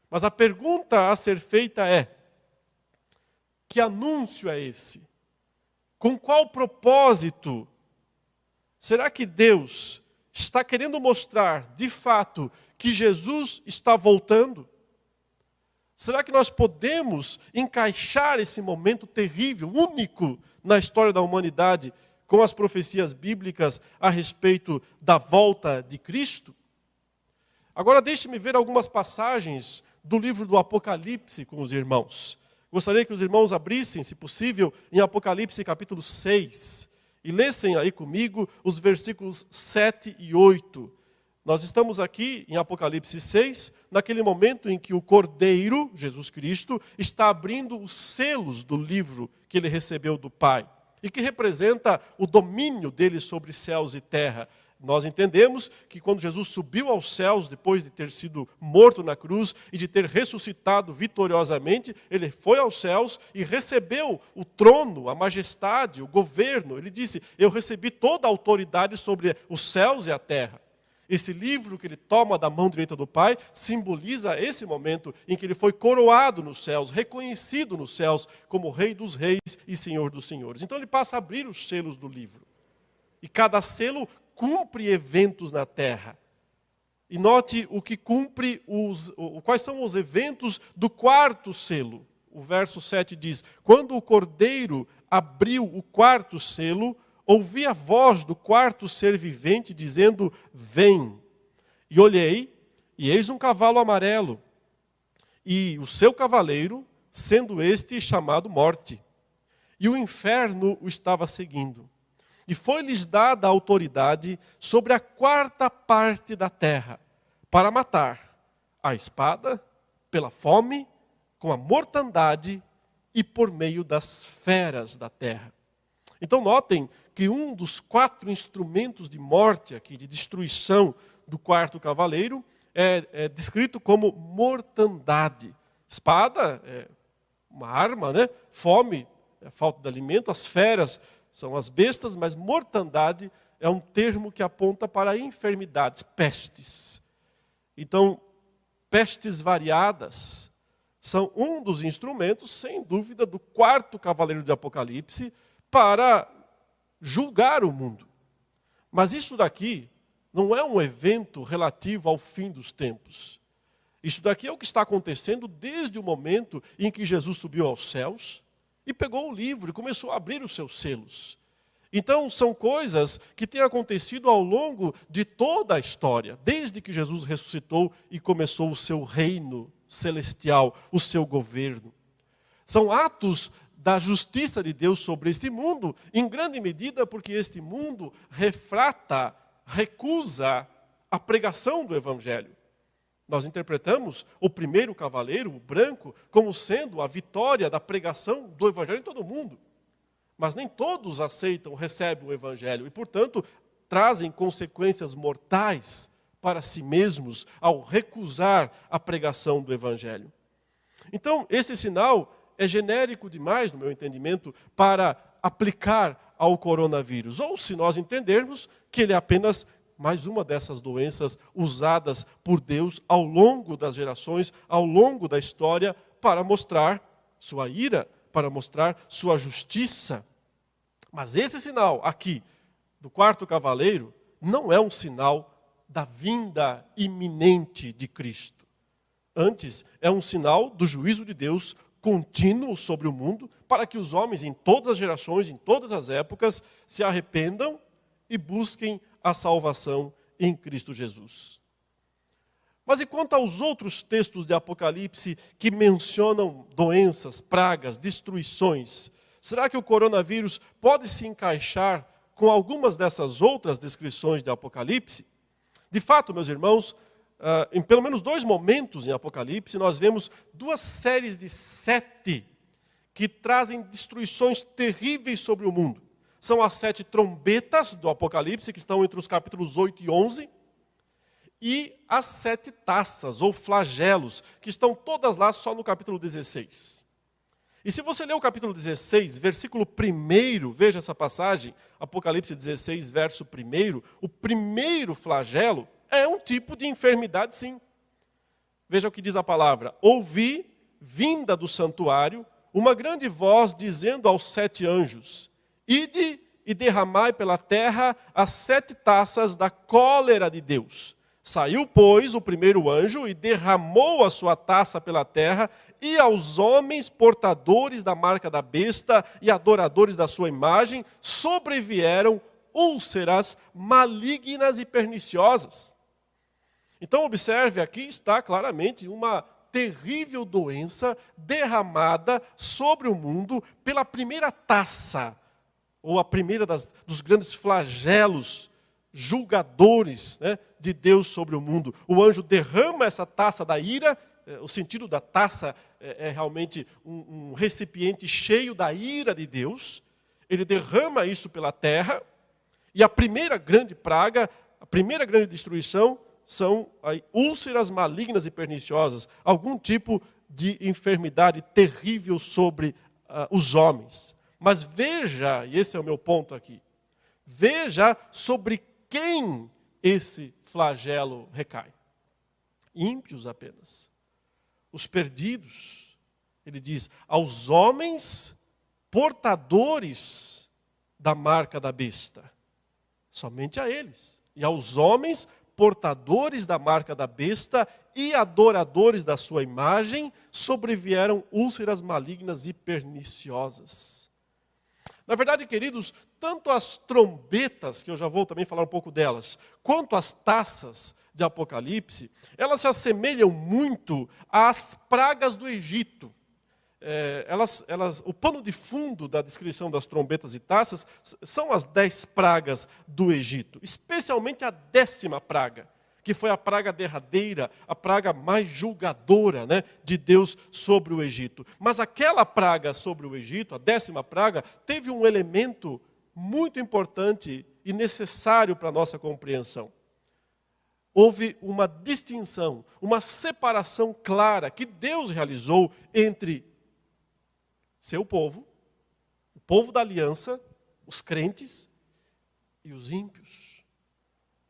Mas a pergunta a ser feita é: que anúncio é esse? Com qual propósito? Será que Deus está querendo mostrar, de fato, que Jesus está voltando? Será que nós podemos encaixar esse momento terrível, único na história da humanidade, com as profecias bíblicas a respeito da volta de Cristo? Agora deixe-me ver algumas passagens do livro do Apocalipse com os irmãos. Gostaria que os irmãos abrissem, se possível, em Apocalipse capítulo 6 e lessem aí comigo os versículos 7 e 8. Nós estamos aqui em Apocalipse 6, naquele momento em que o Cordeiro, Jesus Cristo, está abrindo os selos do livro que ele recebeu do Pai e que representa o domínio dele sobre céus e terra. Nós entendemos que quando Jesus subiu aos céus, depois de ter sido morto na cruz e de ter ressuscitado vitoriosamente, ele foi aos céus e recebeu o trono, a majestade, o governo. Ele disse: eu recebi toda a autoridade sobre os céus e a terra. Esse livro que ele toma da mão direita do Pai simboliza esse momento em que ele foi coroado nos céus, reconhecido nos céus como Rei dos Reis e Senhor dos Senhores. Então ele passa a abrir os selos do livro. E cada selo cumpre eventos na terra. E note o que cumpre, quais são os eventos do quarto selo. O verso 7 diz: quando o Cordeiro abriu o quarto selo, ouvi a voz do quarto ser vivente dizendo: vem. E olhei, e eis um cavalo amarelo, e o seu cavaleiro, sendo este chamado Morte. E o inferno o estava seguindo. E foi-lhes dada a autoridade sobre a quarta parte da terra, para matar a espada, pela fome, com a mortandade e por meio das feras da terra. Então notem que um dos 4 instrumentos de morte aqui, de destruição do quarto cavaleiro, é descrito como mortandade. Espada é uma arma, né? Fome é a falta de alimento, as feras são as bestas, mas mortandade é um termo que aponta para enfermidades, pestes. Então, pestes variadas são um dos instrumentos, sem dúvida, do quarto cavaleiro de Apocalipse para julgar o mundo. Mas isso daqui não é um evento relativo ao fim dos tempos. Isso daqui é o que está acontecendo desde o momento em que Jesus subiu aos céus e pegou o livro e começou a abrir os seus selos. Então, são coisas que têm acontecido ao longo de toda a história, desde que Jesus ressuscitou e começou o seu reino celestial, o seu governo. São atos da justiça de Deus sobre este mundo, em grande medida porque este mundo recusa a pregação do Evangelho. Nós interpretamos o primeiro cavaleiro, o branco, como sendo a vitória da pregação do Evangelho em todo o mundo. Mas nem todos aceitam, recebem o Evangelho e, portanto, trazem consequências mortais para si mesmos ao recusar a pregação do Evangelho. Então, esse sinal é genérico demais, no meu entendimento, para aplicar ao coronavírus. Ou se nós entendermos que ele é apenas mais uma dessas doenças usadas por Deus ao longo das gerações, ao longo da história, para mostrar sua ira, para mostrar sua justiça. Mas esse sinal aqui, do quarto cavaleiro, não é um sinal da vinda iminente de Cristo. Antes, é um sinal do juízo de Deus contínuo sobre o mundo, para que os homens em todas as gerações, em todas as épocas, se arrependam e busquem a salvação em Cristo Jesus. Mas e quanto aos outros textos de Apocalipse que mencionam doenças, pragas, destruições? Será que o coronavírus pode se encaixar com algumas dessas outras descrições de Apocalipse? De fato, meus irmãos, em pelo menos 2 momentos em Apocalipse, nós vemos 2 séries de 7 que trazem destruições terríveis sobre o mundo. São as 7 trombetas do Apocalipse, que estão entre os capítulos 8 e 11, e as 7 taças, ou flagelos, que estão todas lá só no capítulo 16. E se você ler o capítulo 16, versículo 1, veja essa passagem, Apocalipse 16, verso 1, o primeiro flagelo é um tipo de enfermidade, sim. Veja o que diz a palavra. Ouvi, vinda do santuário, uma grande voz dizendo aos 7 anjos: ide e derramai pela terra as 7 taças da cólera de Deus. Saiu, pois, o primeiro anjo e derramou a sua taça pela terra, e aos homens portadores da marca da besta e adoradores da sua imagem sobrevieram úlceras malignas e perniciosas. Então observe, aqui está claramente uma terrível doença derramada sobre o mundo pela primeira taça, ou a primeira dos grandes flagelos julgadores, né, de Deus sobre o mundo. O anjo derrama essa taça da ira. O sentido da taça é realmente um recipiente cheio da ira de Deus. Ele derrama isso pela terra, e a primeira grande praga, a primeira grande destruição, são úlceras malignas e perniciosas, algum tipo de enfermidade terrível sobre os homens. Mas veja, e esse é o meu ponto aqui, veja sobre quem esse flagelo recai. Ímpios apenas. Os perdidos. Ele diz, aos homens portadores da marca da besta. Somente a eles. E aos homens portadores da marca da besta e adoradores da sua imagem sobrevieram úlceras malignas e perniciosas. Na verdade, queridos, tanto as trombetas, que eu já vou também falar um pouco delas, quanto as taças de Apocalipse, elas se assemelham muito às pragas do Egito. O pano de fundo da descrição das trombetas e taças são as 10 pragas do Egito, especialmente a 10ª praga, que foi a praga derradeira, a praga mais julgadora, né, de Deus sobre o Egito. Mas aquela praga sobre o Egito, a 10ª praga, teve um elemento muito importante e necessário para a nossa compreensão. Houve uma distinção, uma separação clara que Deus realizou entre seu povo, o povo da aliança, os crentes e os ímpios.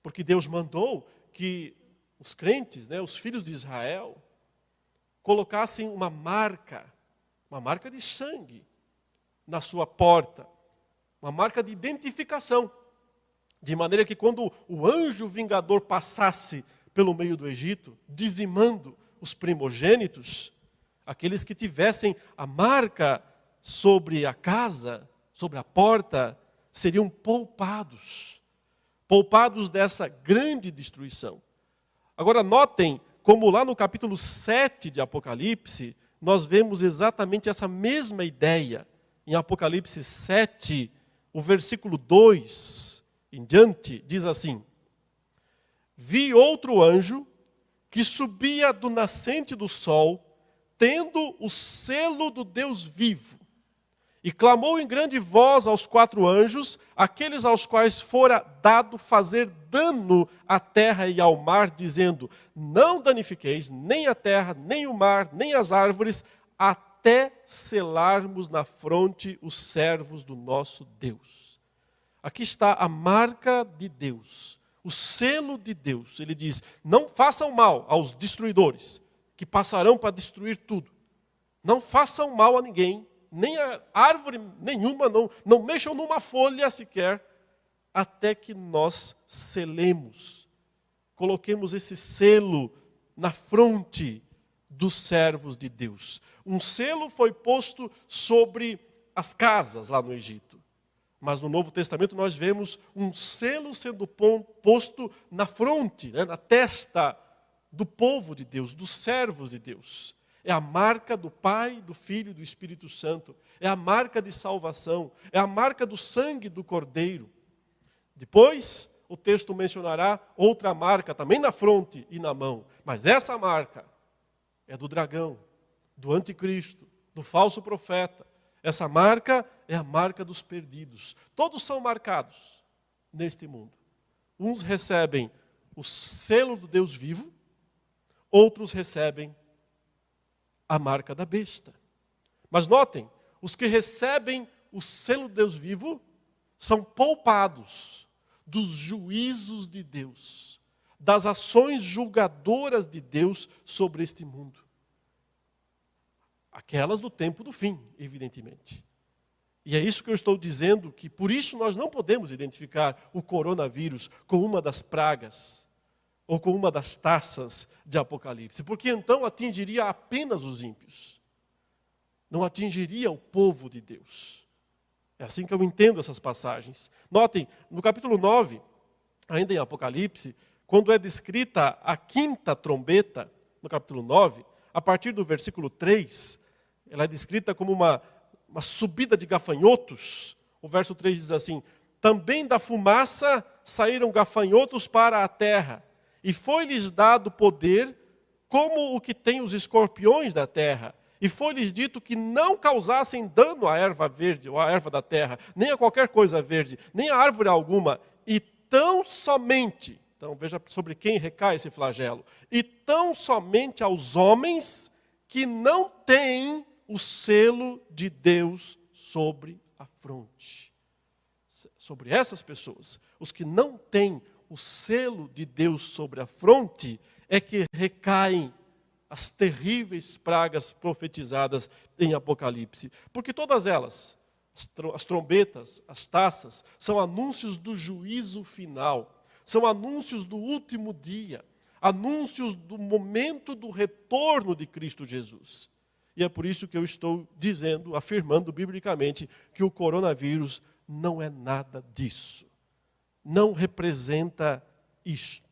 Porque Deus mandou que os crentes, né, os filhos de Israel, colocassem uma marca de sangue na sua porta, uma marca de identificação, de maneira que quando o anjo vingador passasse pelo meio do Egito, dizimando os primogênitos, aqueles que tivessem a marca sobre a casa, sobre a porta, seriam poupados dessa grande destruição. Agora notem como lá no capítulo 7 de Apocalipse, nós vemos exatamente essa mesma ideia. Em Apocalipse 7, o versículo 2 em diante, diz assim: vi outro anjo que subia do nascente do sol, tendo o selo do Deus vivo, e clamou em grande voz aos 4 anjos, aqueles aos quais fora dado fazer dano à terra e ao mar, dizendo: não danifiqueis nem a terra, nem o mar, nem as árvores, até selarmos na fronte os servos do nosso Deus. Aqui está a marca de Deus, o selo de Deus. Ele diz: não façam mal aos destruidores, que passarão para destruir tudo. Não façam mal a ninguém, nem a árvore nenhuma, não mexam numa folha sequer, até que nós selemos, coloquemos esse selo na fronte dos servos de Deus. Um selo foi posto sobre as casas lá no Egito. Mas no Novo Testamento nós vemos um selo sendo posto na fronte, né, na testa do povo de Deus, dos servos de Deus. É a marca do Pai, do Filho e do Espírito Santo. É a marca de salvação. É a marca do sangue do Cordeiro. Depois, o texto mencionará outra marca também na fronte e na mão. Mas essa marca é do dragão, do anticristo, do falso profeta. Essa marca é a marca dos perdidos. Todos são marcados neste mundo. Uns recebem o selo do Deus vivo, outros recebem a marca da besta. Mas notem, os que recebem o selo do Deus vivo são poupados dos juízos de Deus, das ações julgadoras de Deus sobre este mundo. Aquelas do tempo do fim, evidentemente. E é isso que eu estou dizendo, que por isso nós não podemos identificar o coronavírus com uma das pragas, ou com uma das taças de Apocalipse, porque então atingiria apenas os ímpios, não atingiria o povo de Deus. É assim que eu entendo essas passagens. Notem, no capítulo 9, ainda em Apocalipse, quando é descrita a quinta trombeta, no capítulo 9, a partir do versículo 3, ela é descrita como uma subida de gafanhotos. O verso 3 diz assim: também da fumaça saíram gafanhotos para a terra, e foi-lhes dado poder como o que tem os escorpiões da terra. E foi-lhes dito que não causassem dano à erva verde, ou à erva da terra, nem a qualquer coisa verde, nem a árvore alguma, e tão somente, então veja sobre quem recai esse flagelo, e tão somente aos homens que não têm o selo de Deus sobre a fronte. Sobre essas pessoas, os que não têm o selo de Deus sobre a fronte, é que recaem as terríveis pragas profetizadas em Apocalipse. Porque todas elas, as trombetas, as taças, são anúncios do juízo final, são anúncios do último dia, anúncios do momento do retorno de Cristo Jesus. E é por isso que eu estou dizendo, afirmando biblicamente, que o coronavírus não é nada disso. Não representa isto.